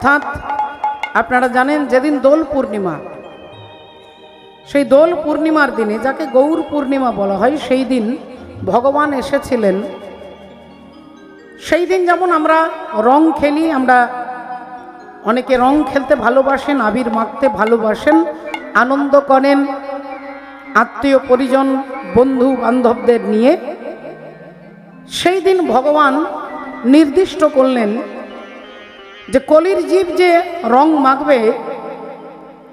অর্থাৎ আপনারা জানেন যেদিন দোল পূর্ণিমা, সেই দোল পূর্ণিমার দিনে যাকে গৌর পূর্ণিমা বলা হয়, সেই দিন ভগবান এসেছিলেন। সেই দিন যেমন আমরা রং খেলি, আমরা অনেকে রং খেলতে ভালোবাসেন, আবির মাখতে ভালোবাসেন, আনন্দ করেন আত্মীয় পরিজন বন্ধু বান্ধবদের নিয়ে। সেই দিন ভগবান নির্দিষ্ট করলেন যে কলির জীব যে রং মাখবে,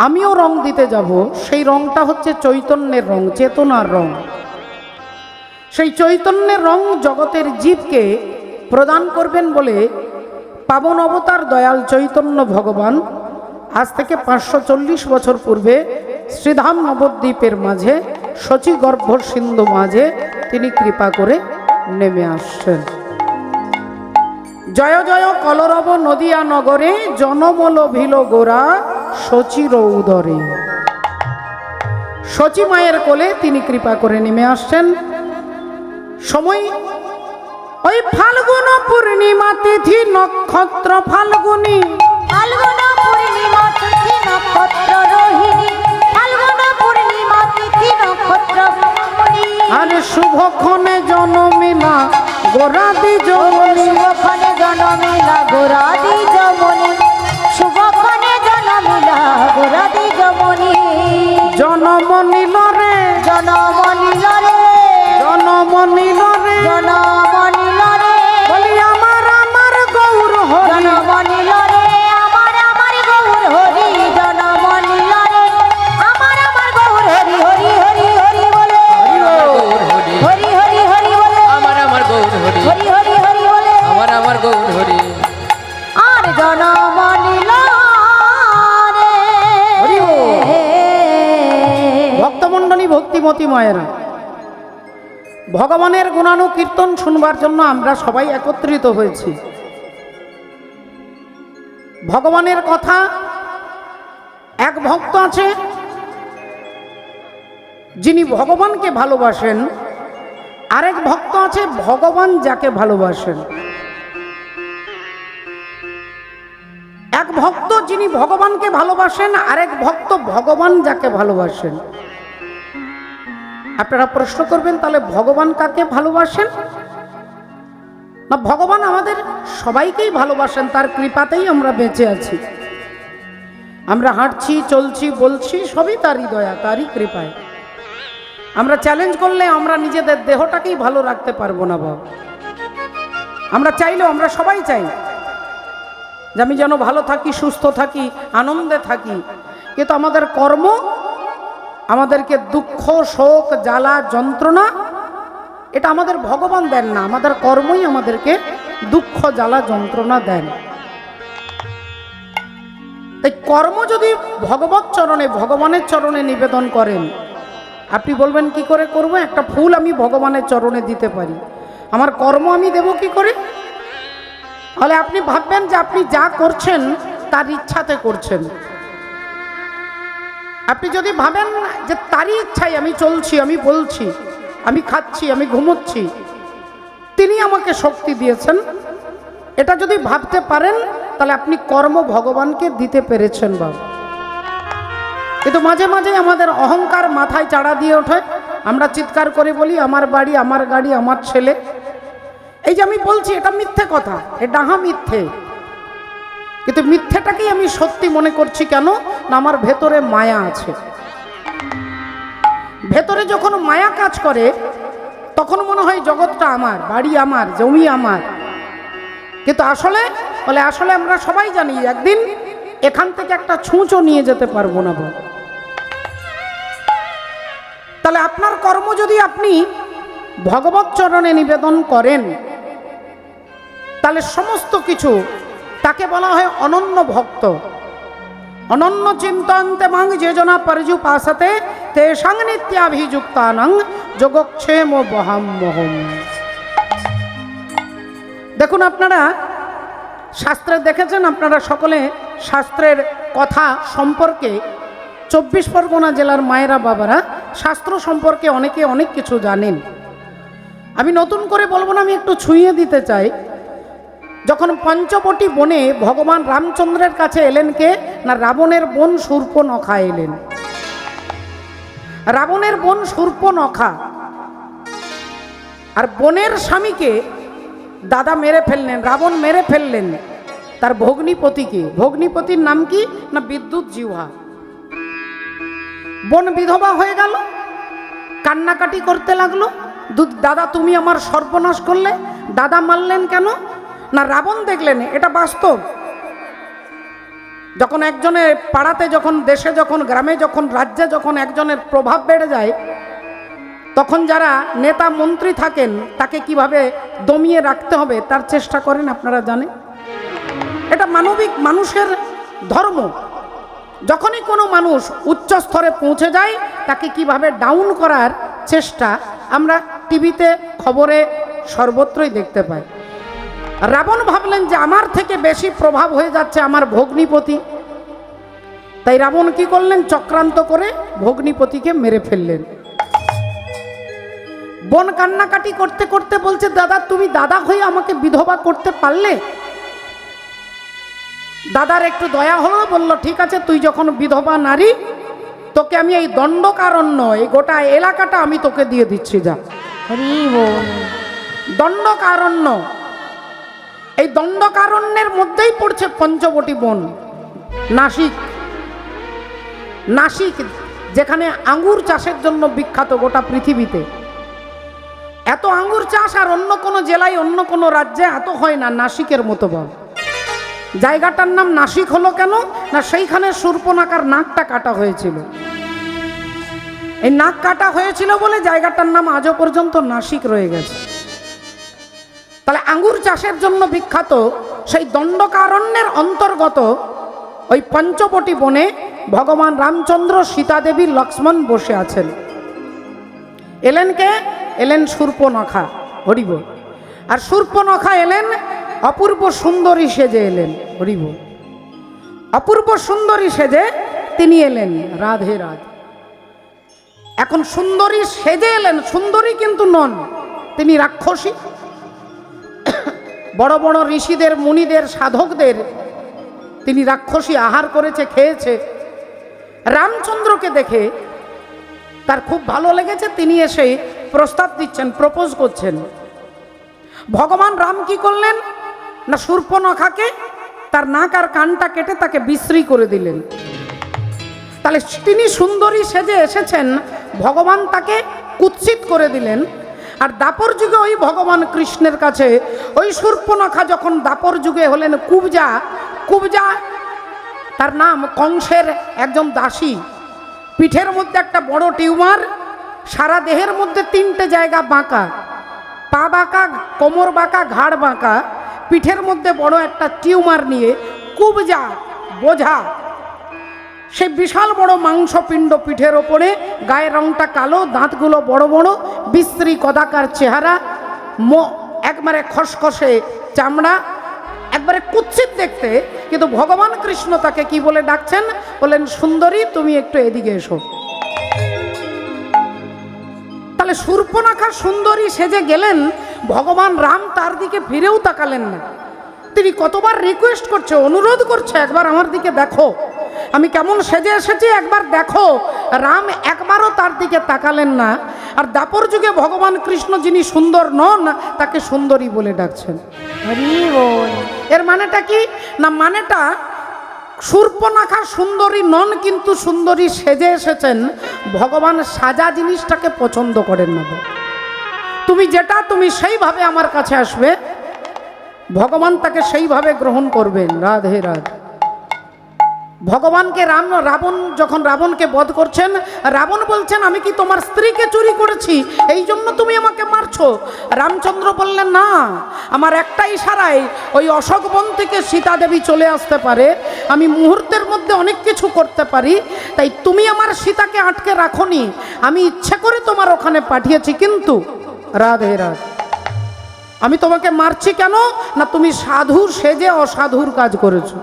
আমিও রং দিতে যাব। সেই রংটা হচ্ছে চৈতন্যের রং, চেতনার রং। সেই চৈতন্যের রং জগতের জীবকে প্রদান করবেন বলে পাবন অবতার দয়াল চৈতন্য ভগবান আজ থেকে 540 বছর পূর্বে শ্রীধাম নবদ্বীপের মাঝে শচীগর্ভ সিন্ধু মাঝে তিনি কৃপা করে নেমে আসছেন। জয় জয় কলরব নদিয়া নগরে, জনমল ভিল গোরা শচীর উদরে। শচী মায়ের কোলে তিনি কৃপা করে নেমে আসছেন। সময় ওই ফাল্গুন পূর্ণিমা তিথি নক্ষত্র ফাল্গুনী, ফাল্গুন পূর্ণিমা তিথি নক্ষত্র রোহিণী, ফাল্গুন পূর্ণিমা তিথি নক্ষত্র ফাল্গুনী। আর শুভক্ষণে জনমিলা গোরাদি জমনি, শুভক্ষণে জনমিলা গোরাদি জমনি, শুভক্ষণে জনমিলা গোরাদি জমনি। জনম নিল রে, জনম নিল রে, জনম নিল রে, জনম নিল রে, বলি আমার আমার গৌর হরি। জনম নিল রে, আমার আমার গৌর হরি। জনম নিল রে, আমার আমার গৌর হরি। হরি হরি হরি বলে, হরি হরি হরি বলে, আমার আমার গৌর হরি, হরি হরি হরি বলে, আমার আমার গৌর হরি। আর জনম নিল রে। হরি বল। ভক্তমণ্ডলী, ভক্তিমতী মায়েরা, ভগবানের গুণানুকীর্তন শুনবার জন্য আমরা সবাই একত্রিত হয়েছি। ভগবানের কথা, এক ভক্ত আছে যিনি ভগবানকে ভালোবাসেন, আরেক ভক্ত আছে ভগবান যাকে ভালোবাসেন। এক ভক্ত যিনি ভগবানকে ভালোবাসেন, আরেক ভক্ত ভগবান যাকে ভালোবাসেন। আপনারা প্রশ্ন করবেন, তাহলে ভগবান কাকে ভালোবাসেন? না, ভগবান আমাদের সবাইকেই ভালোবাসেন, তার কৃপাতেই আমরা বেঁচে আছি। আমরা হাঁটছি, চলছি, বলছি, সবই তারই দয়া, তারই কৃপায়। আমরা চ্যালেঞ্জ করলে আমরা নিজেদের দেহটাকেই ভালো রাখতে পারবো না বাবা। আমরা চাইলেও, আমরা সবাই চাই যে আমি যেন ভালো থাকি, সুস্থ থাকি, আনন্দে থাকি, কিন্তু আমাদের কর্ম আমাদেরকে দুঃখ, শোক, জ্বালা, যন্ত্রণা, এটা আমাদের ভগবান দেন না, আমাদের কর্মই আমাদেরকে দুঃখ, জ্বালা, যন্ত্রণা দেন। তাই কর্ম যদি ভগবত চরণে, ভগবানের চরণে নিবেদন করেন, আপনি বলবেন কি করে করব? একটা ফুল আমি ভগবানের চরণে দিতে পারি, আমার কর্ম আমি দেব কি করে? তাহলে আপনি ভাববেন যে আপনি যা করছেন তার ইচ্ছাতে করছেন। আপনি যদি ভাবেন যে তারই ইচ্ছায় আমি চলছি, আমি বলছি, আমি খাচ্ছি, আমি ঘুমোচ্ছি, তিনি আমাকে শক্তি দিয়েছেন, এটা যদি ভাবতে পারেন, তাহলে আপনি কর্ম ভগবানকে দিতে পেরেছেন বাবা। কিন্তু মাঝে মাঝে আমাদের অহংকার মাথায় চাড়া দিয়ে ওঠে, আমরা চিৎকার করে বলি আমার বাড়ি, আমার গাড়ি, আমার ছেলে। এই যে আমি বলছি, এটা মিথ্যে কথা, এটা ডাহা মিথ্যে। কিন্তু মিথ্যেটাকেই আমি সত্যি মনে করছি কেন? না, আমার ভেতরে মায়া আছে। ভেতরে যখন মায়া কাজ করে, তখন মনে হয় জগৎটা আমার, বাড়ি আমার, জমি আমার। কিন্তু আসলে বলে, আসলে আমরা সবাই জানি একদিন এখান থেকে একটা ছুঁচো নিয়ে যেতে পারবো না বাবা। তাহলে আপনার কর্ম যদি আপনি ভগবত চরণে নিবেদন করেন, তাহলে সমস্ত কিছু, তাকে বলা হয় অনন্য ভক্ত। অনন্য চিন্তন্তে মাং যে জনা পর্যুপাসতে তেষাং নিত্যাভিযুক্তানাং যোগক্ষেম বহাম্যহম। দেখুন, আপনারা শাস্ত্রে দেখেছেন, আপনারা সকলে শাস্ত্রের কথা সম্পর্কে, 24 পরগনা জেলার মায়েরা বাবারা শাস্ত্র সম্পর্কে অনেকে অনেক কিছু জানেন। আমি নতুন করে বলবো না, আমি একটু ছুঁয়ে দিতে চাই যখন পঞ্চবটি বনে ভগবান রামচন্দ্রের কাছে এলেন কে না রাবণের বোন শূর্পণখা এলেন। রাবণের বোন শূর্পণখা আর বোনের স্বামীকে দাদা মেরে ফেললেন, রাবণ মেরে ফেললেন তার ভগ্নিপতিকে। ভগ্নিপতির নাম কি না বিদ্যুৎ জিহ্বা। বোন বিধবা হয়ে গেল, কান্নাকাটি করতে লাগলো, দাদা তুমি আমার সর্বনাশ করলে। দাদা মারলেন কেন না রাবণ দেখলেন এটা বাস্তব। যখন একজনের পাড়াতে, যখন দেশে, যখন গ্রামে, যখন রাজ্যে, যখন একজনের প্রভাব বেড়ে যায়, তখন যারা নেতা মন্ত্রী থাকেন তাকে কিভাবে দমিয়ে রাখতে হবে তার চেষ্টা করেন, আপনারা জানেন। এটা মানবিক মানুষের ধর্ম। যখনই কোনো মানুষ উচ্চ স্তরে পৌঁছে যায় তাকে কিভাবে ডাউন করার চেষ্টা আমরা টিভিতে, খবরে সর্বত্রই দেখতে পাই। রাবণ ভাবলেন যে আমার থেকে বেশি প্রভাব হয়ে যাচ্ছে আমার ভগ্নিপতি, তাই রাবণ কি করলেন চক্রান্ত করে ভগ্নিপতিকে মেরে ফেললেন। বোন কান্নাকাটি করতে করতে বলছে দাদা তুমি দাদা হয়ে আমাকে বিধবা করতে পারলে। দাদার একটু দয়া হলো, বলল ঠিক আছে তুই যখন বিধবা নারী তোকে আমি এই দণ্ডকারণ্য, এই গোটা এলাকাটা আমি তোকে দিয়ে দিচ্ছি, যা। হরি বল। দণ্ডকারণ্য, এই দণ্ডকারণ্যের মধ্যেই পড়ছে পঞ্চবটি বন। নাসিক, নাসিক যেখানে আঙ্গুর চাষের জন্য বিখ্যাত গোটা পৃথিবীতে। এত আঙ্গুর চাষ আর অন্য কোনো জেলায়, অন্য কোনো রাজ্যে এত হয় না নাসিকের মতো বল। জায়গাটার নাম নাসিক হলো কেন না সেইখানে শূর্পণখার নাকটা কাটা হয়েছিল। এই নাক কাটা হয়েছিল বলে জায়গাটার নাম আজও পর্যন্ত নাসিক রয়ে গেছে। তাহলে আঙ্গুর চাষের জন্য বিখ্যাত সেই দণ্ডকারণ্যের অন্তর্গত ওই পঞ্চবটি বনে ভগবান রামচন্দ্র, সীতা দেবী, লক্ষ্মণ বসে আছেন। এলেন কে? এলেন শূর্পণখা। হরিব। আর শূর্পণখা এলেন অপূর্ব সুন্দরী সেজে এলেন। হরিব। অপূর্ব সুন্দরী সেজে তিনি এলেন। রাধে রাধে। এখন সুন্দরী সেজে এলেন, সুন্দরী কিন্তু নন, তিনি রাক্ষসী। বড় বড় ঋষিদের, মুনিদের, সাধকদের তিনি রাক্ষসী আহার করেছে, খেয়েছে। রামচন্দ্রকে দেখে তার খুব ভালো লেগেছে, তিনি এসে প্রস্তাব দিচ্ছেন, প্রপোজ করছেন। ভগবান রাম কি করলেন না শূর্পণখাকে তার নাক আর কানটা কেটে তাকে বিশ্রী করে দিলেন। তাহলে তিনি সুন্দরী সেজে এসেছেন, ভগবান তাকে কুৎসিত করে দিলেন। আর দাপর যুগে ওই ভগবান কৃষ্ণের কাছে ওই শূর্পণখা যখন দাপর যুগে হলেন কুবজা, কুবজা তার নাম কংসের একজন দাসী। পিঠের মধ্যে একটা বড় টিউমার, সারা দেহের মধ্যে 3টে জায়গা বাঁকা, পা বাঁকা, কোমর বাঁকা, ঘাড় বাঁকা, পিঠের মধ্যে বড় একটা টিউমার নিয়ে কুবজা বোঝা, সেই বিশাল বড় মাংসপিণ্ড পিঠের ওপরে, গায়ের রংটা কালো, দাঁতগুলো বড় বড়, বিশ্রী কদাকার চেহারা, একবারে খসখসে চামড়া, একবারে কুৎসিত দেখতে। কিন্তু ভগবান কৃষ্ণ তাকে কি বলে ডাকছেন? বলেন সুন্দরী তুমি একটু এদিকে এসো। তাহলে শূর্পণখা সুন্দরী সেজে গেলেন, ভগবান রাম তার দিকে ফিরেও তাকালেন না। তিনি কতবার রিকোয়েস্ট করছে, অনুরোধ করছে, একবার আমার দিকে দেখো, আমি কেমন সেজে এসেছি একবার দেখো। রাম একবারও তার দিকে তাকালেন না। আর দাপর যুগে ভগবান কৃষ্ণ যিনি সুন্দর নন তাকে সুন্দরী বলে ডাকছেন। হরি বল। এর মানেটা কি না, মানেটা শূর্পণখা সুন্দরী নন, কিন্তু সুন্দরী সেজে এসেছেন। ভগবান সাজা জিনিসটাকে পছন্দ করেন না। তুমি যেটা, তুমি সেইভাবে আমার কাছে আসবে, ভগবান তাকে সেইভাবে গ্রহণ করবেন। রাধে রাধে। ভগবানকে রাবণ যখন রাবণকে বধ করছেন, রাবণ বলছেন আমি কি তোমার স্ত্রীকে চুরি করেছি, এই জন্য তুমি আমাকে মারছো? রামচন্দ্র বললেন না, আমার একটা ইশারায় ওই অশোক বন থেকে সীতা দেবী চলে আসতে পারে, আমি মুহূর্তের মধ্যে অনেক কিছু করতে পারি, তাই তুমি আমার সীতাকে আটকে রাখোনি, আমি ইচ্ছে করে তোমার ওখানে পাঠিয়েছি। কিন্তু রাধে রাধে, আমি তোমাকে মারছি কেন না তুমি সাধু সেজে অসাধুর কাজ করেছো।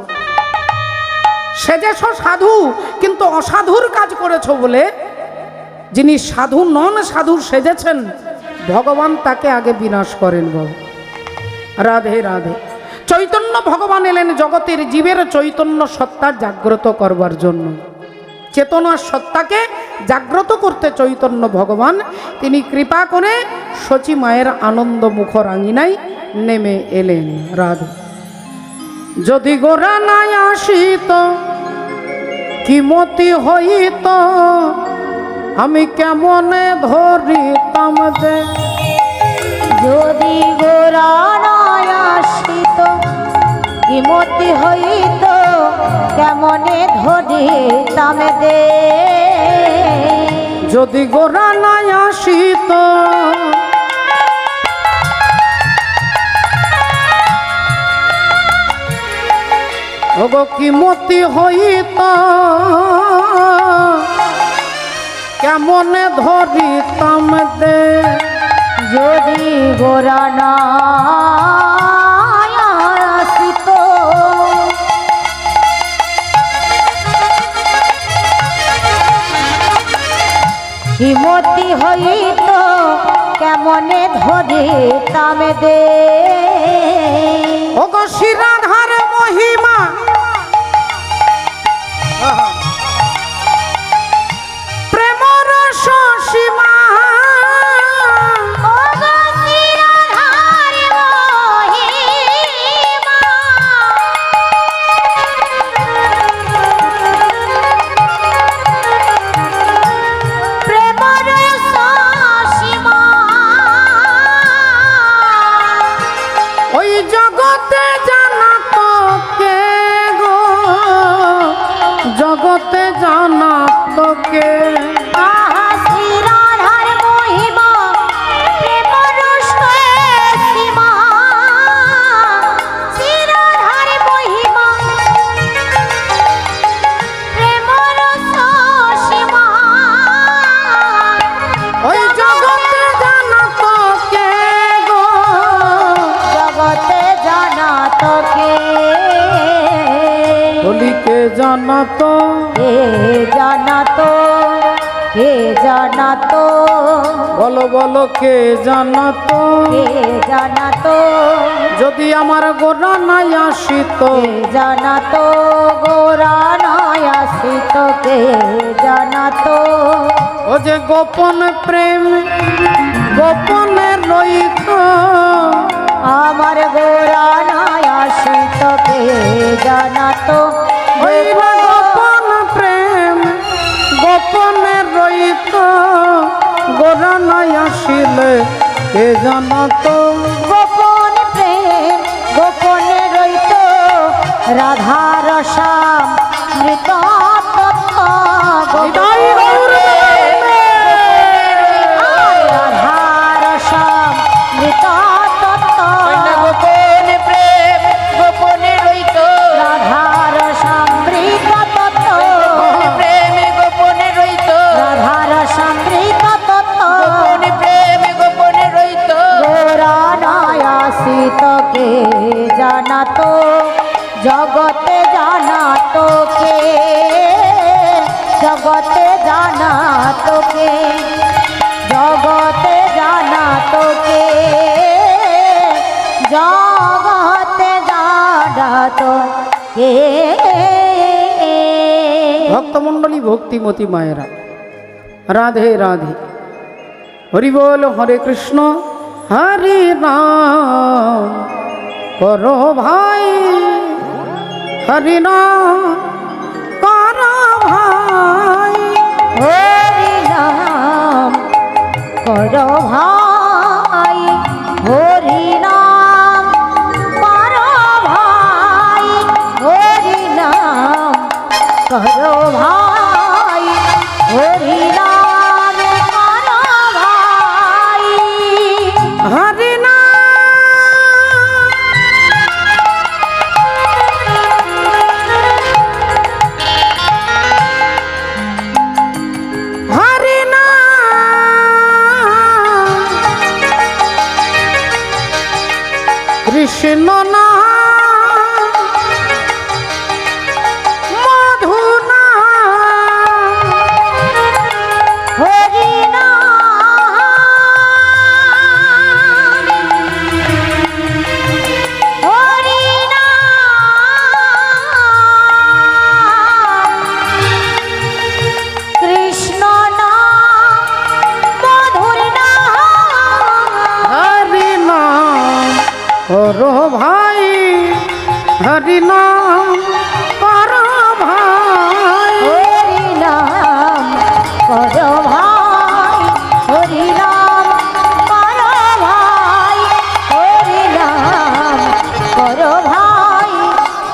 সেজেছ সাধু কিন্তু অসাধুর কাজ করেছ বলে, যিনি সাধু নন সাধু সেজেছেন, ভগবান তাকে আগে বিনাশ করেন। বাবা রাধে রাধে। চৈতন্য ভগবান এলেন জগতের জীবের চৈতন্য সত্তা জাগ্রত করবার জন্য। চেতনার সত্তাকে জাগ্রত করতে চৈতন্য ভগবান তিনি কৃপা করে শচী মায়ের আনন্দ মুখর আঙিনায় নেমে এলেন। রাধে যদি গোরা নাই আসিত কি মতি হইত আমি কেমনে ধরিতাম যে। যদি গোরা নয় আসিত কিমতি হইত কেমনে ধরিতাম দে। যদি গোরা নাই আসিত ওগো কি মতি হইত কেমনে ধরিতাম দে। যদি গোরা নয় আসিত হিমতি হইত কেমনে ধরিতাম দে। ওগো শিরাধার মহিমা প্রেমর সীমা ওগো শিরাধার মহিমা প্রেমর সীমা ওই জগতে জানা তো কে গো জগতে জানা তো কে। আহা শিরাধার মহিমা প্রেমর সীমা শিরাধার মহিমা প্রেমর সীমা ওই জগতে জানা তো কে গো জগতে জানা তোকে বলিকে জানা তো কে জানা তো কে জানা তো বলো বলো কে জানা তো। কে জানা তো যদি আমার গোরা নাই আসিত কে জানা তো গোরা নয় আসিত কে জানা তো ও যে গোপন প্রেম গোপনে রইত আমার গোরা নয় আসিত কে জানা তো ওই না গোপন প্রেম গোপনে রইত গোরা নাই আসিলে কে জানা তো। গোপন প্রেম গোপনে রইত রাধার শ্যাম মৃত তত্ত্ব হৃদয় গৌরে। রাধার শ্যাম মৃত তত্ত্ব গোপন প্রেম গোপনে রইত রাধার শ্যাম মৃত তত্ত্ব প্রেম গোপনে রইত রাধার শ্যাম মৃত তত্ত্ব গোপন প্রেম গোপনে রইত গোরা নয় আসিত কে জানা তো জগতে জানা তোকে জগতে জানা তোকে জগতে জানা তোকে জগতে জানা তোকে। ভক্তমণ্ডলী ভক্তিমতী মায়েরা রাধে রাধে হরি বল হরে কৃষ্ণ হরে রাম করো ভাই হরি নাম করো ভাই। হরি নাম করো ভাই হরি নাম করো ভাই হরি নাম করো ভাই হরি নাম করো ভাই। হরি নাম হরি নাম কর ভাই হরি নাম করো ভাই হরি নাম করো ভাই হরি নাম করো ভাই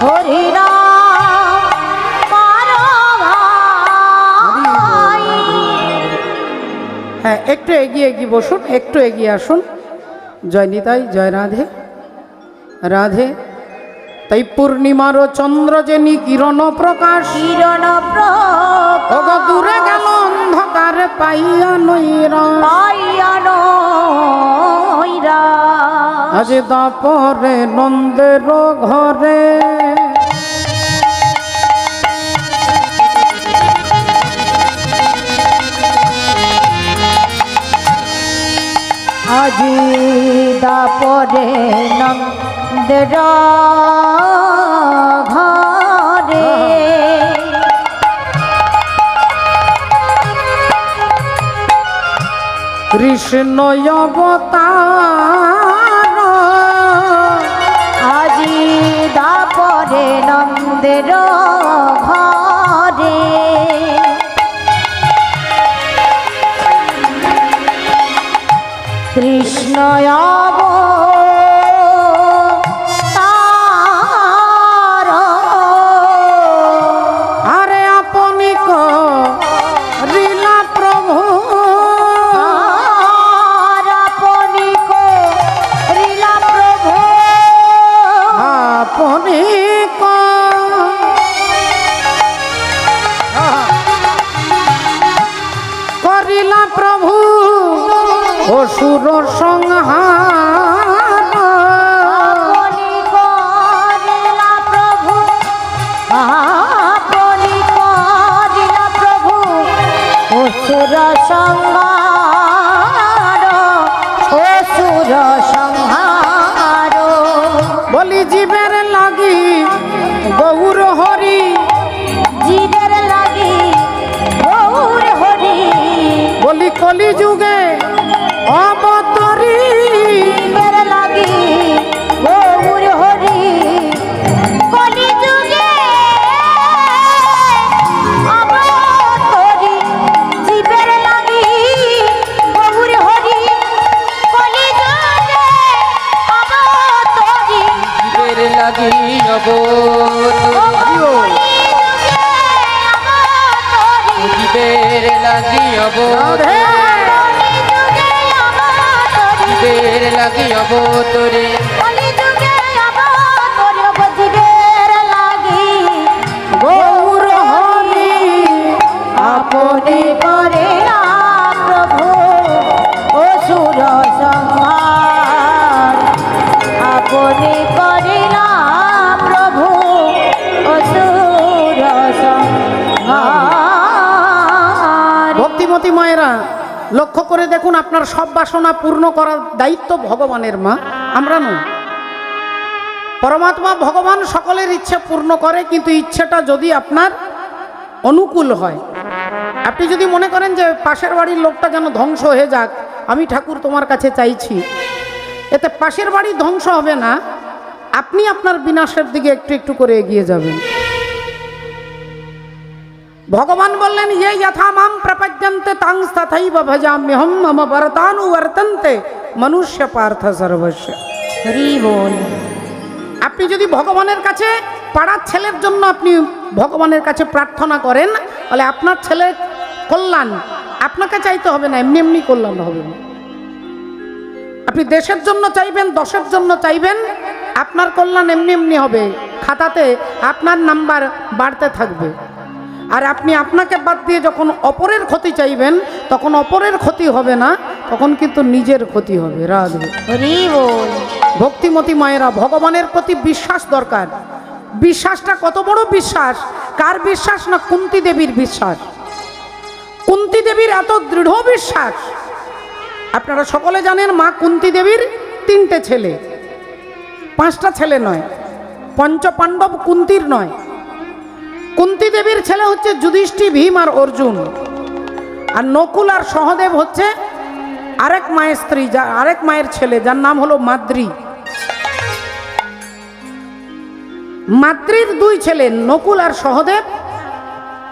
হরি নাম করো ভাই। হ্যাঁ, একটু এগিয়ে বসুন, একটু এগিয়ে আসুন। জয় নিতাই, জয় রাধে রাধে। তাই পূর্ণিমার চন্দ্র যেনি কিরণ প্রকাশ, কিরণ ওগ দূরে গেল অন্ধকার পাইয়া নইরা, পাইয়া আজ দাপরে নন্দের ঘরে। আজি দাপরে নন্দের ঘরে কৃষ্ণ অবতার, আজি দাপরে নন্দের ঘরে কৃষ্ণ অবতার আরে আপনি করিলা প্রভু, আপনি করিলা প্রভু আপনি করিলা প্রভু অসুর সংহার। আপনি করিলা প্রভু আপনি করিলা প্রভু অসুর সংহার অসুর সংহার বলি জীবের লাগি গৌর হরি, জীবের লাগি গৌর হরি বলি কলি যুগে অবতরী, জীবের লাগি গৌর হরি কলি যুগে অবতরী জীবের লাগি গৌর হরি কলি যুগে অবতরী জীবের লাগি জীবের লাগি রাধে। জীবের লাগি অবতরে গৌর হরি আপনি করে প্রভু অসুর সংহার আপনি করে প্রভু অসুর সংহার। ভক্তিমতী মায়েরা লক্ষ্য করে দেখুন, আপনার সব বাসনা পূর্ণ করার দায়িত্ব ভগবানের, মা, আমরা নই। পরমাত্মা ভগবান সকলের ইচ্ছে পূর্ণ করে, কিন্তু ইচ্ছেটা যদি আপনার অনুকূল হয়। আপনি যদি মনে করেন যে পাশের বাড়ির লোকটা যেন ধ্বংস হয়ে যাক, আমি ঠাকুর তোমার কাছে চাইছি, এতে পাশের বাড়ি ধ্বংস হবে না, আপনি আপনার বিনাশের দিকে একটু একটু করে এগিয়ে যাবেন। ভগবান বললেন, ইয়ে যথা মাম প্রপদ্যন্তে তাং তথৈব ভজাম্যহম মম বরতানুবর্তন্তে মনুষ্য পার্থ সর্বস্ব। হরি বল। আপনি যদি ভগবানের কাছে পাড়ার ছেলের জন্য আপনি ভগবানের কাছে প্রার্থনা করেন, তাহলে আপনার ছেলের কল্যাণ আপনাকে চাইতে হবে না, এমনি এমনি কল্যাণ হবে না। আপনি দেশের জন্য চাইবেন, দশের জন্য চাইবেন, আপনার কল্যাণ এমনি এমনি হবে, খাতাতে আপনার নাম্বার বাড়তে থাকবে। আর আপনি আপনাকে বাদ দিয়ে যখন অপরের ক্ষতি চাইবেন, তখন অপরের ক্ষতি হবে না, তখন কিন্তু নিজের ক্ষতি হবে। রাধে। হরি বল। ভক্তিমতী মায়েরা, ভগবানের প্রতি বিশ্বাস দরকার। বিশ্বাসটা কত বড় বিশ্বাস, কার বিশ্বাস না কুন্তী দেবীর বিশ্বাস। কুন্তী দেবীর এত দৃঢ় বিশ্বাস, আপনারা সকলে জানেন মা কুন্তী দেবীর 3টে ছেলে, 5টা ছেলে নয়, পঞ্চপাণ্ডব কুন্তীর নয়। কুন্তী দেবীর ছেলে হচ্ছে যুধিষ্ঠির, ভীম আর অর্জুন। আর নকুল আর সহদেব হচ্ছে আরেক মায়ের স্ত্রী, আরেক মায়ের ছেলে, যার নাম হলো মাদ্রী। মাতৃর 2 ছেলে নকুল আর সহদেব,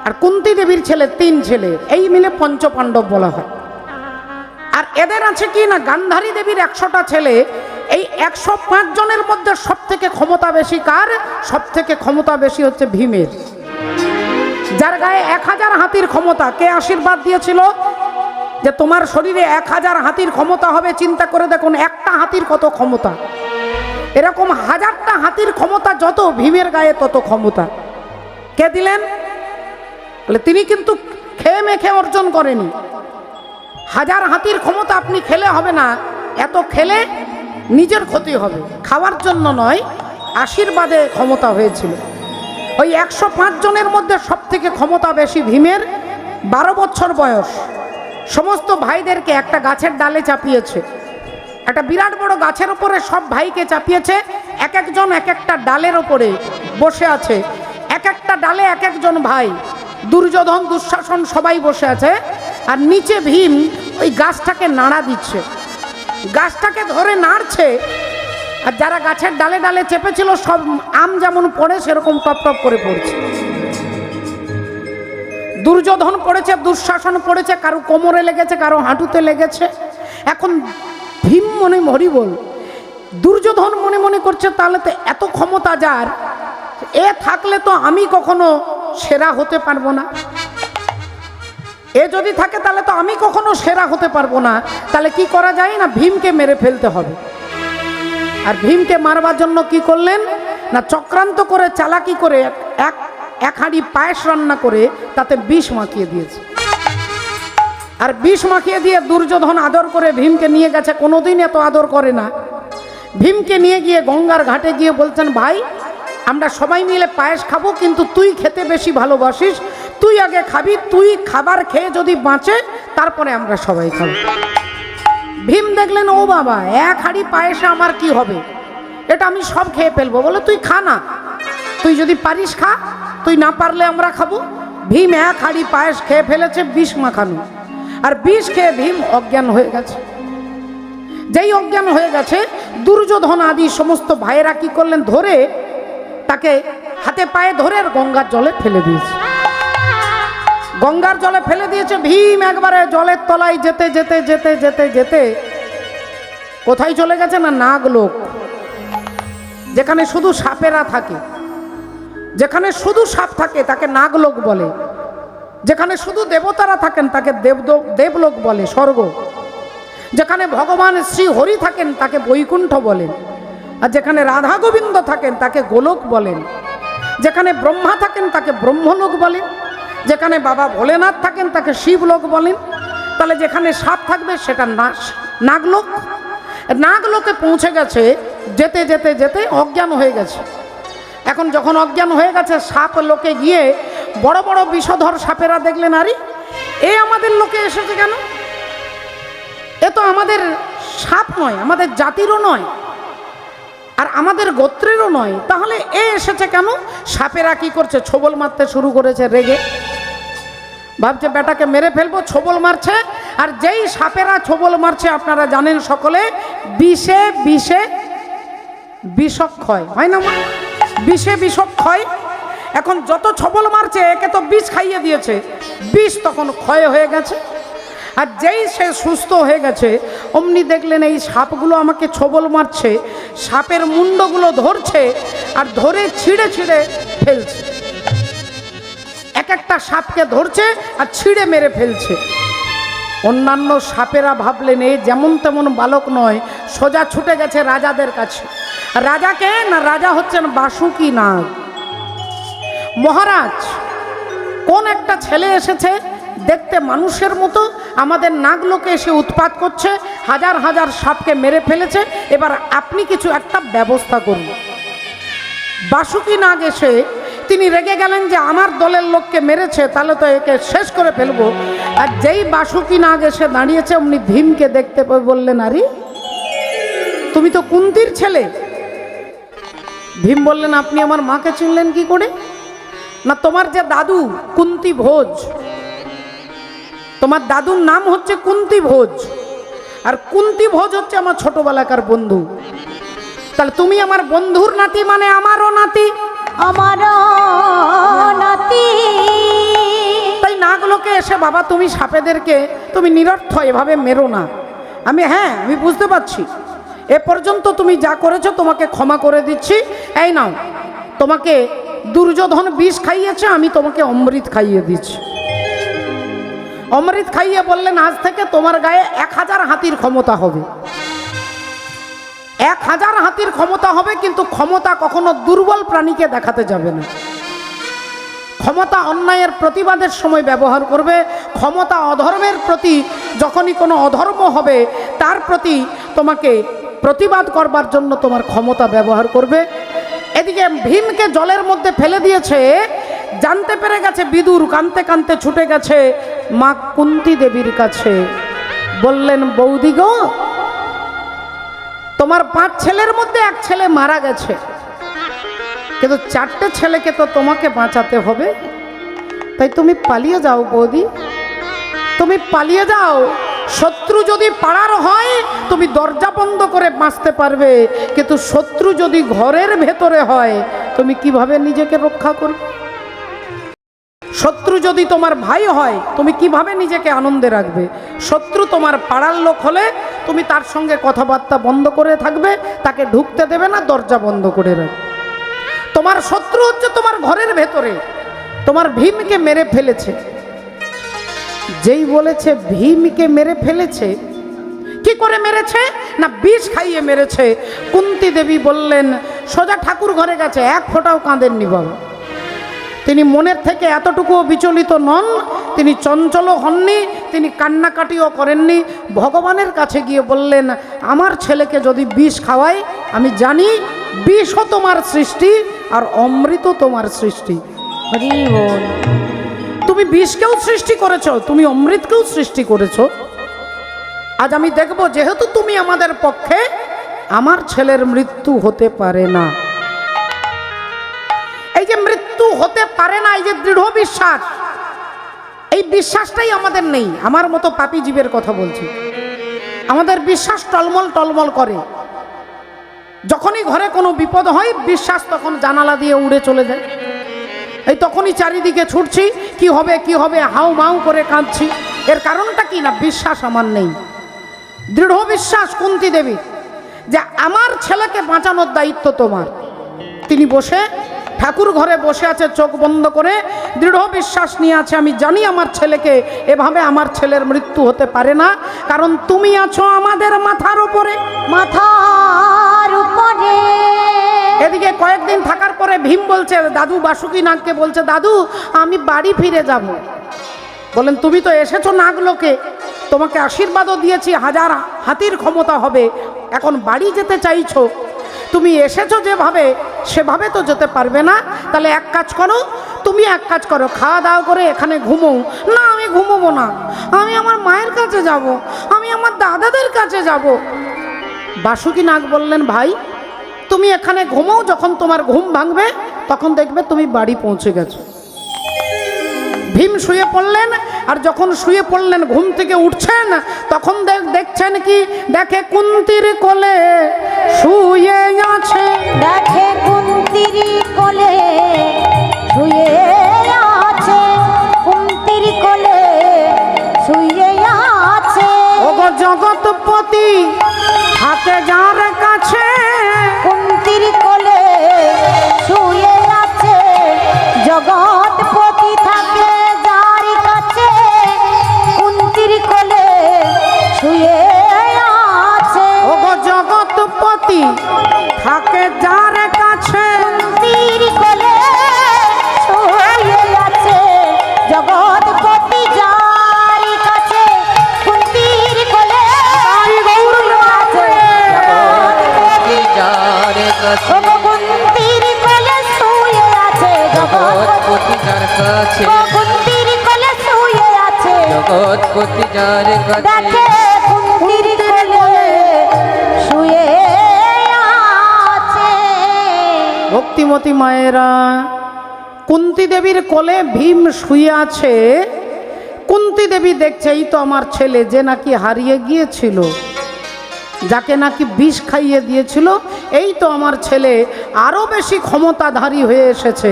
আর কুন্তী দেবীর ছেলে 3 ছেলে, এই মিলে পঞ্চপাণ্ডব বলা হয়। আর এদের আছে কি না গান্ধারী দেবীর 100টা ছেলে। এই 105 জনের মধ্যে সব থেকে ক্ষমতা বেশি কার? সব থেকে ক্ষমতা বেশি হচ্ছে ভীমের, যার গায়ে 1000 হাতির ক্ষমতা। কে আশীর্বাদ দিয়েছিল যে তোমার শরীরে 1000 হাতির ক্ষমতা হবে? চিন্তা করে দেখুন, একটা হাতির কত ক্ষমতা। এরকম 1000টা হাতির ক্ষমতা যত, ভীমের গায়ে তত ক্ষমতা। কে দিলেন? তিনি কিন্তু খেয়ে মেখে অর্জন করেনি। 1000 হাতির ক্ষমতা আপনি খেলে হবে না, এত খেলে নিজের ক্ষতি হবে, খাওয়ার জন্য নয়, আশীর্বাদে ক্ষমতা হয়েছিল। ওই 105 জনের মধ্যে সব থেকে ক্ষমতা বেশি ভীমের। 12 বছর বয়স, সমস্ত ভাইদেরকে একটা গাছের ডালে চাপিয়েছে, একটা বিরাট বড় গাছের উপরে সব ভাইকে চাপিয়েছে। এক একজন এক একটা ডালের ওপরে বসে আছে, এক একটা ডালে এক একজন ভাই। দুর্যোধন, দুঃশাসন সবাই বসে আছে, আর নিচে ভীম ওই গাছটাকে নাড়া দিচ্ছে, গাছটাকে ধরে নাড়ছে। আর যারা গাছের ডালে ডালে চেপেছিল সব আম যেমন পড়ে সেরকম টপ টপ করে পড়ছে। দুর্যোধন পড়েছে, দুঃশাসন পড়েছে, কারো কোমরে লেগেছে, কারো হাঁটুতে লেগেছে। এখন ভীম মনে হরি বল, দুর্যোধন মনে মনে করছে তাহলে তো এত ক্ষমতা যার, এ থাকলে তো আমি কখনো সেরা হতে পারবো না, এ যদি থাকে তাহলে তো আমি কখনো সেরা হতে পারবো না। তাহলে কি করা যায় না, ভীমকে মেরে ফেলতে হবে। আর ভীমকে মারবার জন্য কি করলেন না, চক্রান্ত করে চালাকি করে এক হাঁড়ি পায়েস রান্না করে তাতে বিষ মাখিয়ে দিয়েছে। আর বিষ মাখিয়ে দিয়ে দুর্যোধন আদর করে ভীমকে নিয়ে গেছে, কোনোদিন এত আদর করে না। ভীমকে নিয়ে গিয়ে গঙ্গার ঘাটে গিয়ে বলছেন, ভাই আমরা সবাই মিলে পায়েস খাবো, কিন্তু তুই খেতে বেশি ভালোবাসিস, তুই আগে খাবি, তুই খাবার খেয়ে যদি বাঁচে তারপরে আমরা সবাই খাবো। ভীম দেখলেন, ও বাবা, এক হাঁড়ি পায়েসে আমার কি হবে, এটা আমি সব খেয়ে ফেলবো। বলে তুই খা না, তুই যদি পারিস খা, তুই না পারলে আমরা খাবো। ভীম এক হাঁড়ি পায়েস খেয়ে ফেলেছে, বিষ মাখানো। আর বিষ খেয়ে ভীম অজ্ঞান হয়ে গেছে। যেই অজ্ঞান হয়ে গেছে, দুর্যোধন আদি সমস্ত ভাইয়েরা কি করলেন, ধরে তাকে হাতে পায়ে ধরে আর গঙ্গার জলে ফেলে দিয়েছে। গঙ্গার জলে ফেলে দিয়েছে। ভীম একবারে জলের তলায় যেতে যেতে যেতে যেতে যেতে কোথায় চলে গেছে না, নাগলোক, যেখানে শুধু সাপেরা থাকে। যেখানে শুধু সাপ থাকে তাকে নাগলোক বলে, যেখানে শুধু দেবতারা থাকেন তাকে দেবলোক বলে, স্বর্গ। যেখানে ভগবান শ্রী হরি থাকেন তাকে বৈকুণ্ঠ বলেন, আর যেখানে রাধা গোবিন্দ থাকেন তাকে গোলক বলেন। যেখানে ব্রহ্মা থাকেন তাকে ব্রহ্মলোক বলেন, যেখানে বাবা ভোলেনাথ থাকেন তাকে শিবলোক বলেন। তাহলে যেখানে সাপ থাকবে সেটা নাগলোক। নাগলোকে পৌঁছে গেছে, যেতে যেতে যেতে অজ্ঞান হয়ে গেছে। এখন যখন অজ্ঞান হয়ে গেছে, সাপ লোকে গিয়ে বড় বড় বিষধর সাপেরা দেখলেন, আরে এ আমাদের লোকে এসেছে কেন, এ তো আমাদের সাপ নয়, আমাদের জাতিরও নয়, আর আমাদের গোত্রেরও নয়, তাহলে এ এসেছে কেন? সাপেরা কি করছে, ছোবল মারতে শুরু করেছে রেগে। ভাবছে বেটাকে মেরে ফেলবো, ছোবল মারছে। আর যেই সাপেরা ছোবল মারছে, আপনারা জানেন সকলে, বিষে বিষে বিষক্ষয় হয় না, বিষে বিষক্ষয়। এখন যত ছোবল মারছে, একে তো বিষ খাইয়ে দিয়েছে, বিষ তখন ক্ষয় হয়ে গেছে। আর যেই সে সুস্থ হয়ে গেছে, অমনি দেখলেন এই সাপগুলো আমাকে ছোবল মারছে, সাপের মুন্ডগুলো ধরছে আর ধরে ছিঁড়ে ছিঁড়ে ফেলছে। এক একটা সাপকে ধরছে আর ছিঁড়ে মেরে ফেলছে। অন্যান্য সাপেরা ভাবলেন এ যেমন তেমন বালক নয়, সোজা ছুটে গেছে রাজাদের কাছে। রাজাকে না, রাজা হচ্ছেন বাসুকি নাগ। মহারাজ, কোন একটা ছেলে এসেছে, দেখতে মানুষের মতো, আমাদের নাগলোকে এসে উৎপাত করছে, হাজার হাজার সাপকে মেরে ফেলেছে, এবার আপনি কিছু একটা ব্যবস্থা করুন। বাসুকি নাগ এসে তিনি রেগে গেলেন যে আমার দলের লোককে মেরেছে, তাহলে তো একে শেষ করে ফেলবো। আর যেই বাসুকি নাগ এসে দাঁড়িয়েছে, অমনি ভীমকে দেখতে পেয়ে বললেন, আরে তুমি তো কুন্তির ছেলে। ভীম বললেন, আপনি আমার মাকে চিনলেন কি করে? না, তোমার যে দাদু কুন্তি ভোজ, তোমার দাদুর নাম হচ্ছে কুন্তি ভোজ, আর কুন্তি ভোজ হচ্ছে আমার ছোটবেলাকার বন্ধু। তাহলে তুমি আমার বন্ধুর নাতি, মানে আমারও নাতি। আমার নাতি। তাই নাগলোকে এসে বাবা তুমি সাপেদেরকে তুমি নিরর্থ এভাবে মেরো না। আমি বুঝতে পারছি, এ পর্যন্ত তুমি যা করেছো তোমাকে ক্ষমা করে দিচ্ছি। এই নাও, তোমাকে দুর্যোধন বিষ খাইয়েছে, আমি তোমাকে অমৃত খাইয়ে দিচ্ছি। অমৃত খাইয়ে বললেন আজ থেকে তোমার গায়ে 1000 হাতির ক্ষমতা হবে। 1000 হাতির ক্ষমতা হবে, কিন্তু ক্ষমতা কখনো দুর্বল প্রাণীকে দেখাতে যাবে না। ক্ষমতা অন্যায়ের প্রতিবাদের সময় ব্যবহার করবে। ক্ষমতা অধর্মের প্রতি, যখনই কোনো অধর্ম হবে তার প্রতি তোমাকে প্রতিবাদ করবার জন্য তোমার ক্ষমতা ব্যবহার করবে। এদিকে ভীমকে জলের মধ্যে ফেলে দিয়েছে, জানতে পেরে গেছে বিদুর, কাঁদতে কাঁদতে ছুটে গেছে মা কুন্তী দেবীর কাছে। বললেন বৌদি গো, তোমার 5 ছেলের মধ্যে 1 ছেলে মারা গেছে, কিন্তু 4টে ছেলেকে তো তোমাকে বাঁচাতে হবে। তাই তুমি পালিয়ে যাও বৌদি, তুমি পালিয়ে যাও। শত্রু যদি পাড়ার হয় তুমি দরজা বন্ধ করে বাঁচতে পারবে, কিন্তু শত্রু যদি ঘরের ভেতরে হয় তুমি কিভাবে নিজেকে রক্ষা করবে? শত্রু যদি তোমার ভাই হয় তুমি কিভাবে নিজেকে আনন্দে রাখবে? শত্রু তোমার পাড়ার লোক হলে তুমি তার সঙ্গে কথাবার্তা বন্ধ করে থাকবে, তাকে ঢুকতে দেবে না, দরজা বন্ধ করে রাখবে। তোমার শত্রু হচ্ছে তোমার ঘরের ভেতরে। তোমার ভীমকে মেরে ফেলেছে। যেই বলেছে ভীমকে মেরে ফেলেছে, কি করে মেরেছে? না বিষ খাইয়ে মেরেছে। কুন্তী দেবী বললেন, সোজা ঠাকুর ঘরে গেছে, 1 ফোঁটাও কাঁদেননি বাবা। তিনি মনের থেকে এতটুকুও বিচলিত নন, তিনি চঞ্চলও হননি, তিনি কান্নাকাটিও করেননি। ভগবানের কাছে গিয়ে বললেন, আমার ছেলেকে যদি বিষ খাওয়ায়, আমি জানি বিষও তোমার সৃষ্টি আর অমৃত তোমার সৃষ্টি। হরি বল। তুমি বিষকেও সৃষ্টি করেছো, তুমি অমৃতকেও সৃষ্টি করেছো। আজ আমি দেখব, যেহেতু তুমি আমাদের পক্ষে, আমার ছেলের মৃত্যু হতে পারে না। এই যে মৃত্যু হতে পারে না, এই যে দৃঢ় বিশ্বাস, এই বিশ্বাসটাই আমাদের নেই। আমার মতো পাপী জীবের কথা বলছি। আমাদের বিশ্বাস টলমল টলমল করে। যখনই ঘরে কোনো বিপদ হয় বিশ্বাস তখন জানালা দিয়ে উড়ে চলে যায়। এই তখনই চারিদিকে ছুটছি, কি হবে কি হবে, হাউ মাউ করে কাঁদছি। এর কারণটা কি? না বিশ্বাস আমার নেই। দৃঢ় বিশ্বাস কুন্তী দেবী যে আমার ছেলেকে বাঁচানোর দায়িত্ব তোমার। তিনি বসে ঠাকুর ঘরে বসে আছে, চোখ বন্ধ করে দৃঢ় বিশ্বাস নিয়ে আছে, আমি জানি আমার ছেলেকে এভাবে আমার ছেলের মৃত্যু হতে পারে না, কারণ তুমি আছো আমাদের মাথার উপরে। মাথার উপরে। এদিকে কয়েকদিন থাকার পরে ভীম বলছে, দাদু বাসুকি নাগকে বলছে, দাদু আমি বাড়ি ফিরে যাব। বলেন তুমি তো এসেছো নাগলোকে, তোমাকে আশীর্বাদও দিয়েছি 1000 হাতির ক্ষমতা হবে, এখন বাড়ি যেতে চাইছো, তুমি এসেছো যেভাবে সেভাবে তো যেতে পারবে না। তাহলে এক কাজ করো, তুমি এক কাজ করো, খাওয়া দাওয়া করে এখানে ঘুমো। না আমি ঘুমোবো না, আমি আমার মায়ের কাছে যাব, আমি আমার দাদাদের কাছে যাব। বাসুকি নাগ বললেন, ভাই তুমি এখানে ঘুমাও, যখন তোমার ঘুম ভাঙবে তখন দেখবে তুমি বাড়ি পৌঁছে গেছো। ভীম শুয়ে পড়লেন, আর যখন শুয়ে পড়লেন ঘুম থেকে উঠছেন তখন দেখছেন কি, দেখে কুন্তীর কোলে শুয়ে আছে। দেখে কুন্তীর কোলে শুয়ে আছে, কুন্তীর কোলে শুয়ে আছে। ওগো জগৎপতি হাতে যার কাছে, কুন্তীর কোলে শুয়ে আছে, জগৎপতি থাকে যার কাছে, কুন্তীর কোলে শুয়ে আছে। ওগো জগৎপতি থাকে যার কাছে, কুন্তীর কোলে শুয়ে আছে, জগৎপতি যার কাছে, কুন্তীর কোলে আছে, জগৎপতি যার কাছে, ওগো কুন্তীর কোলে শুয়ে আছে, জগৎপতি যার কাছে, কুন্তীর কোলে শুয়ে আছে, জগৎপতি যার কাছে। দেখে কুন্তীর কোলে শুয়ে আছে। ভক্তিমতী মায়েরা, কুন্তী দেবীর কোলে ভীম শুয়ে আছে। কুন্তী দেবী দেখছে এই তো আমার ছেলে যে নাকি হারিয়ে গিয়েছিল, যাকে নাকি বিষ খাইয়ে দিয়েছিল, এই তো আমার ছেলে আরও বেশি ক্ষমতাধারী হয়ে এসেছে,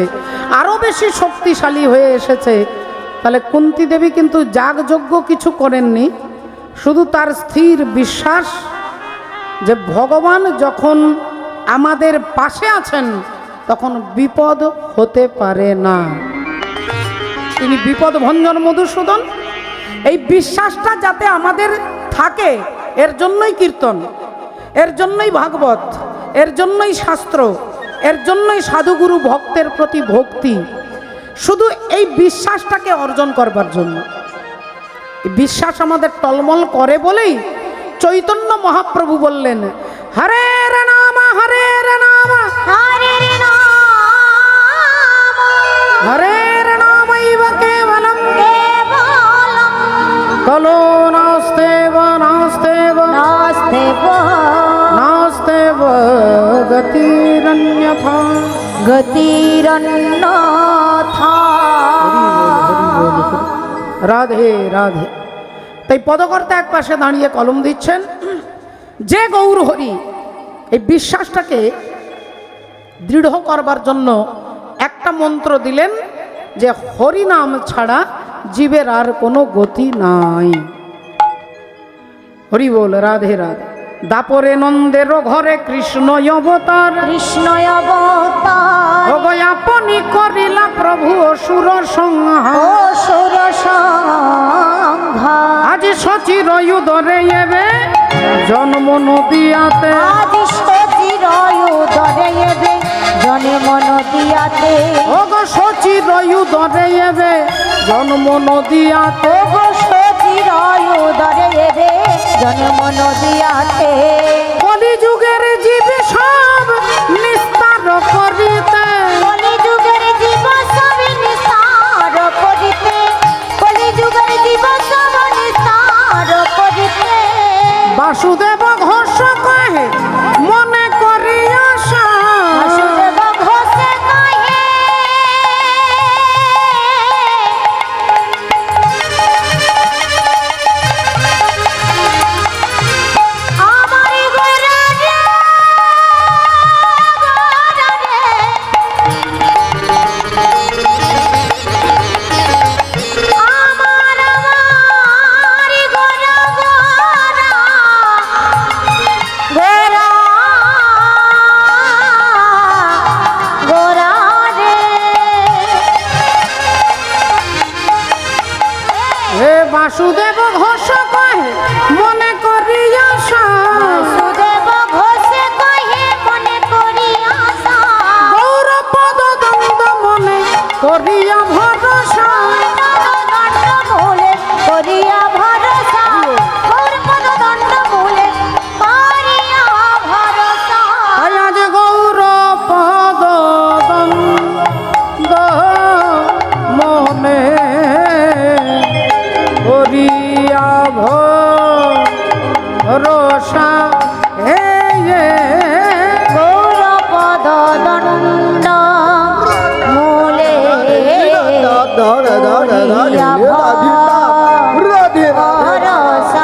আরও বেশি শক্তিশালী হয়ে এসেছে। তাহলে কুন্তী দেবী কিন্তু যাগযজ্ঞ কিছু করেননি, শুধু তার স্থির বিশ্বাস যে ভগবান যখন আমাদের পাশে আছেন তখন বিপদ হতে পারে না। তিনি বিপদ ভঞ্জন মধুসূদন। এই বিশ্বাসটা যাতে আমাদের থাকে, এর জন্যই কীর্তন, এর জন্যই ভাগবত, এর জন্যই শাস্ত্র, এর জন্যই সাধুগুরু ভক্তের প্রতি ভক্তি, শুধু এই বিশ্বাসটাকে অর্জন করবার জন্য। এই বিশ্বাস আমাদের টলমল করে বলেই চৈতন্য মহাপ্রভু বললেন, হরে রে নাম, হরে রে নাম, হরে নাম, হরে রে নামৈব কেবলম, কেবলম কলো নাস্তেব নাস্তেব নাস্তেব নাস্তেব গতিরন্যথা। গতিরন্যথা। রাধে রাধে। তাই পদকর্তা এক পাশে দাঁড়িয়ে কলম দিচ্ছেন, যে গৌর হরি, এই বিশ্বাসটাকে দৃঢ় করবার জন্য একটা মন্ত্র দিলেন যে হরি নাম ছাড়া জীবের আর কোনো গতি নাই। হরি বল, রাধে রাধে। দাপরে নন্দের ঘরে কৃষ্ণ অবতার, কৃষ্ণ অবতার ওগো আপনি করিলা প্রভু অসুর সংহার। অসুর সংহার। আজ সচির উদরে এবে জন্ম নদিয়াতে, আজ সচির উদরে এবে জন্ম নদিয়াতে। ওগো সচির উদরে এবে জন্ম নদিয়াতে। ওগো সচির উদরে এবে জন্ম নদিয়াতে। কলিযুগের জীব সব নিস্তার করিতে, কলিযুগের জীব সব নিস্তার করিতে। কলিযুগের জীব সব নিস্তার করিতে। বাসুদেব ঘোষ কহে মনে করি আশা। বাসুদেব ঘোষে কহে আমারি গোরা রে, গোরা রে। আমারি গোরা গোরা, গোরা গোরা রে। হে বাসুদেব ঘোষ কহে মনে করি আশা। বাসুদেব ঘোষে কহে মনে করি আশা। গৌর পদ দ্বন্দ্ব মনে করিয়া ভরসা। দণ্ড মূলে করিয়া ভরসা। গৌর পদ দণ্ড মূলে করিয়া ভরসা। আজ গৌর পদ দ্বন্দ্ব মনে করিয়া ভরসা। হে গৌর পদ দণ্ড মূলে করিয়া ভরসা। ভরসা হে মূলে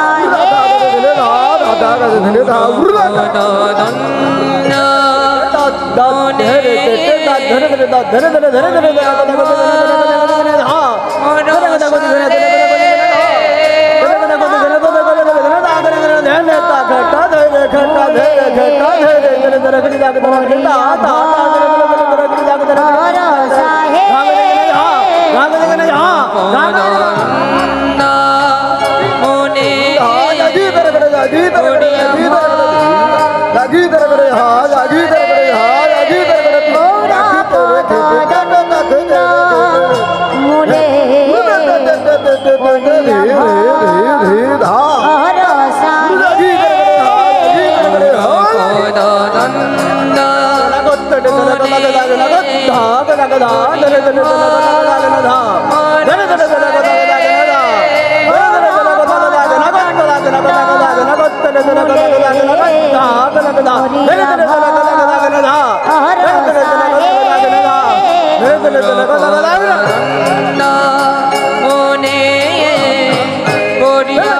ভরসা মনে করিয়া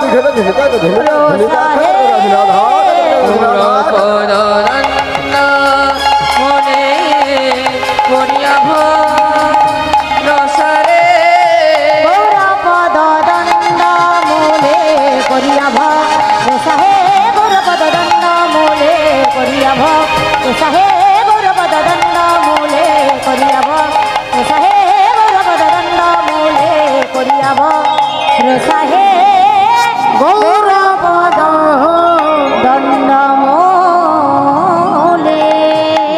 পদদণ্ড মনে করিয়া ভরসারে গৌরপদ দণ্ড মূলে করিয়া ভরসাহে গৌরপদ দণ্ড মূলে করিয়া ভরসাহে গৌরপদ দণ্ড মূলে করিয়া ভরসাহে গৌরপদ দণ্ড মূলে করিয়া ভরসাহে গৌরপদ দণ্ড মূলে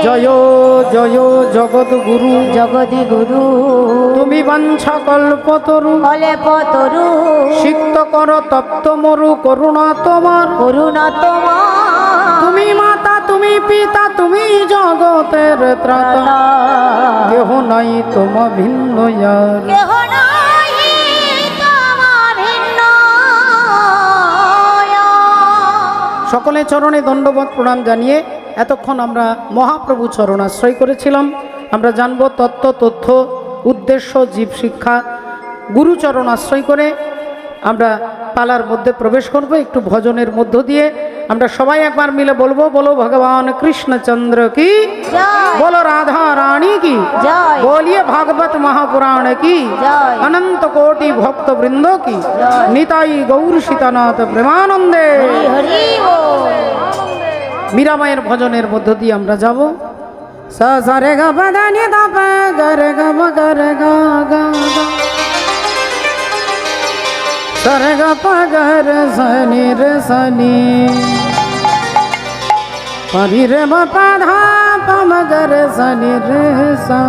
জয় জয় জগৎ গুরু জগদি গুরু তুমি বাঞ্ছা কল্পতরু কলে পতরু সিক্ত কর তপ্ত মরু করুণা তোমার করুণা তোমার তুমি মাতা তুমি পিতা তুমি জগতের ত্রাতা কেহ নাই তোম ভিন্ন ইয়ার কেহ নাই তোমার ভিন্ন। সকলে চরণে দণ্ডবত প্রণাম জানিয়ে এতক্ষণ আমরা মহাপ্রভু চরণ আশ্রয় করেছিলাম। আমরা জানব তত্ত্ব তথ্য উদ্দেশ্য জীব শিক্ষা গুরুচরণ আশ্রয় করে আমরা পালার মধ্যে প্রবেশ করব একটু ভজনের মধ্য দিয়ে। আমরা সবাই একবার মিলে বলবো, বলো ভগবান কৃষ্ণচন্দ্র কি, জয় বলো রাধা রানী কি, জয় बोलिए भागवत महापुराण की, जय। अनंत कोटि भक्त वृंदों की, जय। निताई गौर सीतानाथ प्रेमानंदे। হরি হরি বল। মীরামায়ের ভজনের মধ্য দিয়ে আমরা যাব। সা সা রে গা পা ধা নি ধা পা গা রে গা মা গা রে গা গা গা। সা রে গা পা গা রে সা নি রে সা নি। পা রি রে মা পা ধা পা মা গা রে সা নি রে সা।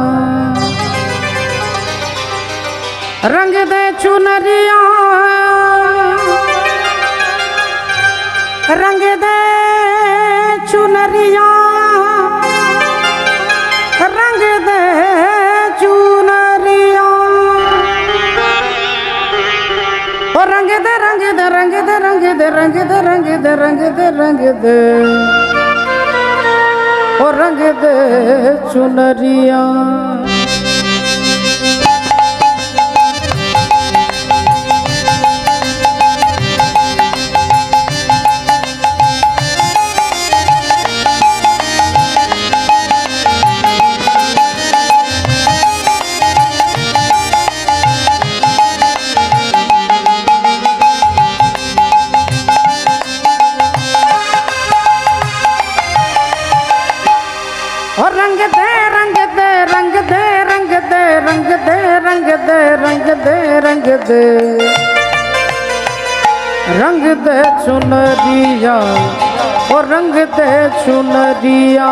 रंग दे चुनरिया रंग दे चुनरिया रंग दे चुनरिया ओ रंग दे रंग दे रंग दे रंग दे रंग दे रंग दे रंग दे रंग दे ओ रंग दे चुनरिया। और रंग दे रंग दे रंग दे रंग दे रंग दे रंग दे रंग दे रंग दे रंग दे चुनरिया ओ रंग दे चुनरिया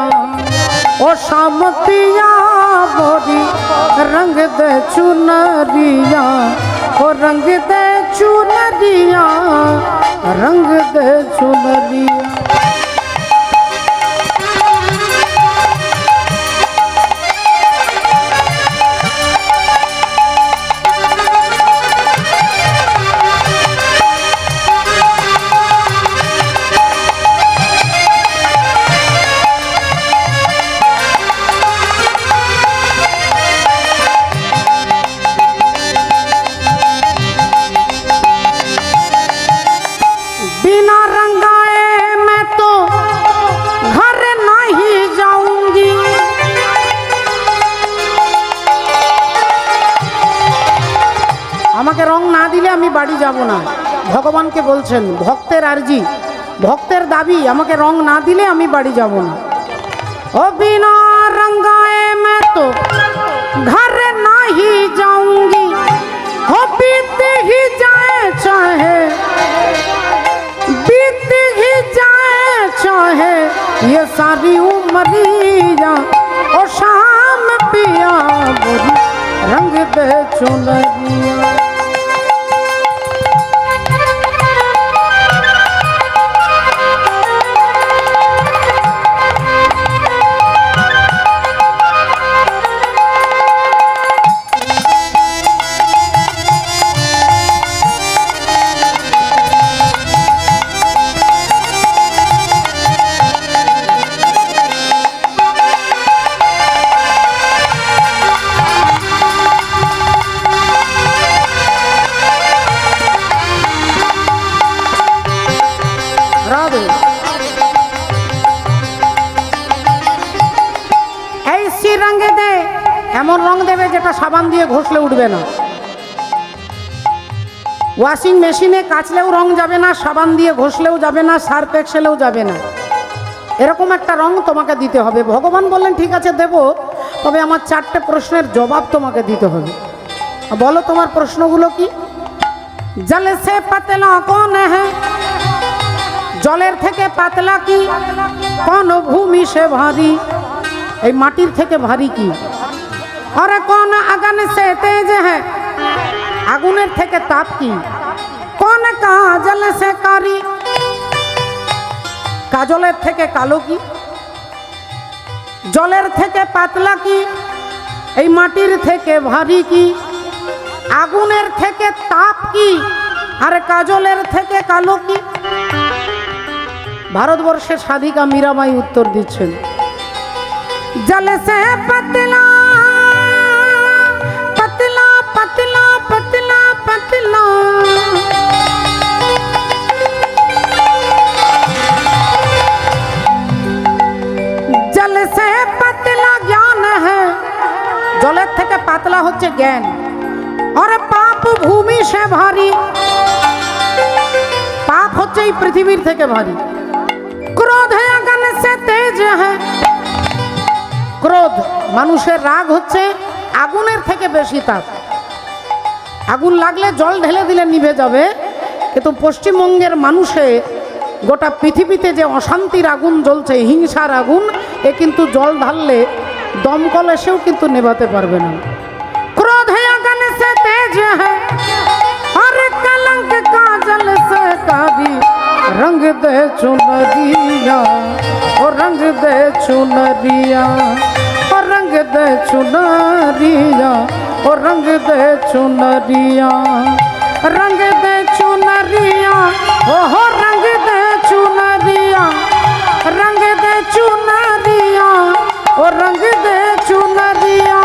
ओ शामतिया बोरी रंग दे चुनरिया ओ रंग दे चुनरिया रंग दे चुनरिया। बिना रंगाए मैं तो घर नहीं जाऊंगी। আমাকে রং না দিলে আমি বাড়ি যাব না, ভগবানকে বলছেন। ভক্তের আরজি, ভক্তের দাবি, আমাকে রং না দিলে আমি বাড়ি যাব না। ও বিনা রंगाए मैं तो घर नहीं जाऊंगी। हो बीते ही जाए चाहे बीत ही जाए चाहे ये सारी उमरिया ओ शाम पिया बोरी रंग दे चुनरिया। ওটা সাবান দিয়ে ঘষলে উঠবে না, ওয়াশিং মেশিনে কাচলেও রং যাবে না, সাবান দিয়ে ঘষলেও যাবে না, সার্ফ এক্সেলেও যাবে না। এরকম একটা রং তোমাকে দিতে হবে। ভগবান বললেন ঠিক আছে দেব, তবে আমার 4টে প্রশ্নের জবাব তোমাকে দিতে হবে। বলো তোমার প্রশ্নগুলো কি? জল সে পাতলা কোন হ্যাঁ, জলের থেকে পাতলা কি? কোন ভূমি সে ভারী, এই মাটির থেকে ভারী কি? আরে কোন আগুন সে তেজ হ্যাঁ, আগুনের থেকে তাপ কি? কোন কাজল সে কারি, কাজলের থেকে কালো কি? জলের থেকে পাতলা কি? এই মাটির থেকে ভারী কি? আগুনের থেকে তাপ কি? আর কাজলের থেকে কালো কি? ভারতবর্ষের সাধিকা মীরাবাই উত্তর দিচ্ছেন, জল সে পাতলা পাতলা পাতলা পাতলা পাতলা, জল সে পাতলা জ্ঞান হ্যাঁ, জলের থেকে পাতলা হচ্ছে জ্ঞান। আর পাপ ভূমি সে ভারী, পাপ হচ্ছে এই পৃথিবীর থেকে ভারী। ক্রোধ আগুন সে তেজ হ্যাঁ, ক্রোধ মানুষের রাগ হচ্ছে আগুনের থেকে বেশি তাপ। আগুন লাগলে জল ঢেলে দিলে নিভে যাবে, কিন্তু পশ্চিমবঙ্গের মানুষে গোটা পৃথিবীতে যে অশান্তির আগুন জ্বলছে, হিংসার আগুন, এ কিন্তু জল ঢাললে দমকল এসেও কিন্তু নেভাতে পারবে না। ক্রোধ আগুন সে তেজ হ্যাঁ, और कलंक काजल से काली, रंग दे चुनरिया ओ रंग दे चुनरिया ओ रंग दे चुनरिया ओ रंग दे चुनरिया, रंग दे चुनरिया ओ हो रंग दे चुनरिया, रंग दे चुनरिया ओ रंग दे चुनरिया,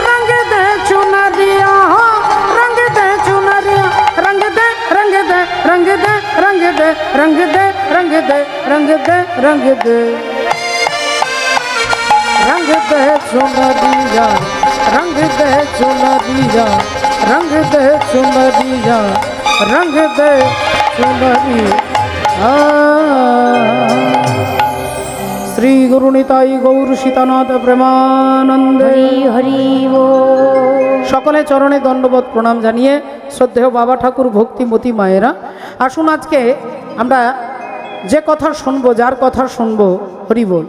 रंग दे चुनरिया हो रंग दे चुनरिया, रंग दे रंग दे रंग दे रंग दे रंग दे रंग दे रंग दे रंग दे रंग दे चुनरिया, रंग दे चुनरिया, रंग दे चुनरिया, रंग दे चुनरिया। श्री गुरु निताई गौर सीतानाथ प्रेमानंद হরি হরি বল। সকলে চরণে দণ্ডবোধ প্রণাম জানিয়ে শ্রদ্ধেয় বাবা ঠাকুর ভক্তিমতী মায়েরা, আসুন আজকে আমরা যে কথা শুনবো, যার কথা শুনবো, হরি বল।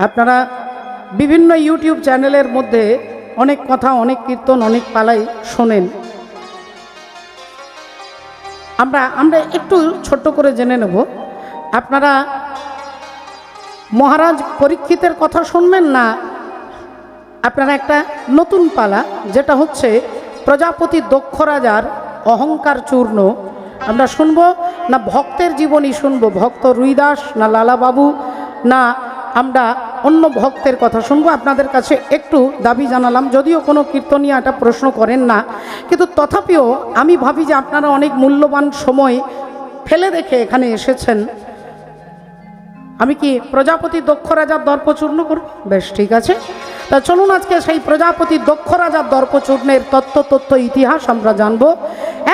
আপনারা বিভিন্ন ইউটিউব চ্যানেলের মধ্যে অনেক কথা, অনেক কীর্তন, অনেক পালাই শোনেন। আমরা একটু ছোট্ট করে জেনে নেব, আপনারা মহারাজ পরীক্ষিতের কথা শুনবেন না, আপনারা একটা নতুন পালা, যেটা হচ্ছে প্রজাপতি দক্ষ রাজার অহংকার চূর্ণ, আমরা শুনবো না ভক্তের জীবনী শুনবো, ভক্ত রুইদাস না লালাবাবু, না আমরা অন্য ভক্তের কথা শুনবো। আপনাদের কাছে একটু দাবি জানালাম, যদিও কোনো কীর্তনীয় এটা প্রশ্ন করেন না, কিন্তু তথাপিও আমি ভাবি যে আপনারা অনেক মূল্যবান সময় ফেলে রেখে এখানে এসেছেন। আমি কি প্রজাপতি দক্ষ রাজার দর্পচূর্ণ করব? বেশ, ঠিক আছে। তা চলুন আজকে সেই প্রজাপতি দক্ষ রাজার দর্পচূর্ণের তত্ত্ব ইতিহাস আমরা জানবো।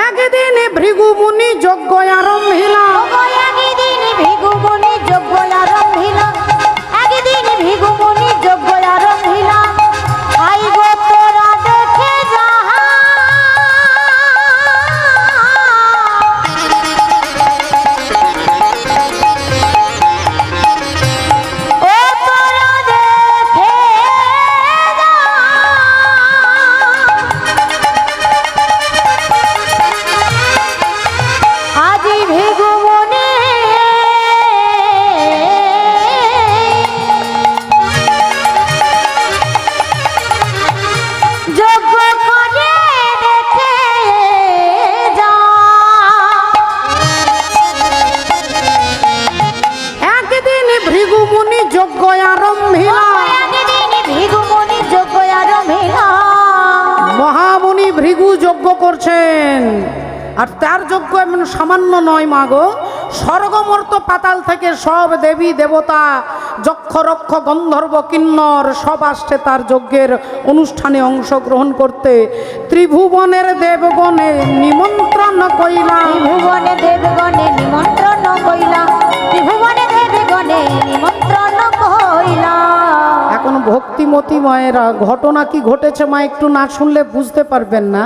একদিন ভৃগু মুনি যজ্ঞ আরম্ভিলা, একদিন ভৃগু মুনি যজ্ঞ আরম্ভিলা, একদিন ভৃগু মুনি যজ্ঞ আরম্ভিলা, আইব তোরা দেখে যাহা, ও তোরা দেখে যা, আজি ভৃগু মুনি যজ্ঞ করে দেখে যা, একদিন ভৃগু মুনি যজ্ঞ আরম্ভিলা, একদিন ভৃগু মুনি যজ্ঞ আরম্ভিলা, মহামুনি ভৃগু যজ্ঞ করছেন। আর তার যজ্ঞ এমন সামান্য নয় মা গো, স্বর্গমর্ত পাতাল থেকে সব দেবী দেবতা যক্ষ রক্ষ গন্ধর্ব কিন্নর সব আসছে তার যজ্ঞের অনুষ্ঠানে অংশগ্রহণ করতে। ত্রিভুবনের দেবগণে নিমন্ত্রণ কইলা, ত্রিভুবনে দেবগণে নিমন্ত্রণ কইলা, ত্রিভুবনে দেবগণে নিমন্ত্রণ কইলা। এখন ভক্তিমতী মায়েরা ঘটনা কি ঘটেছে মা একটু না শুনলে বুঝতে পারবেন না।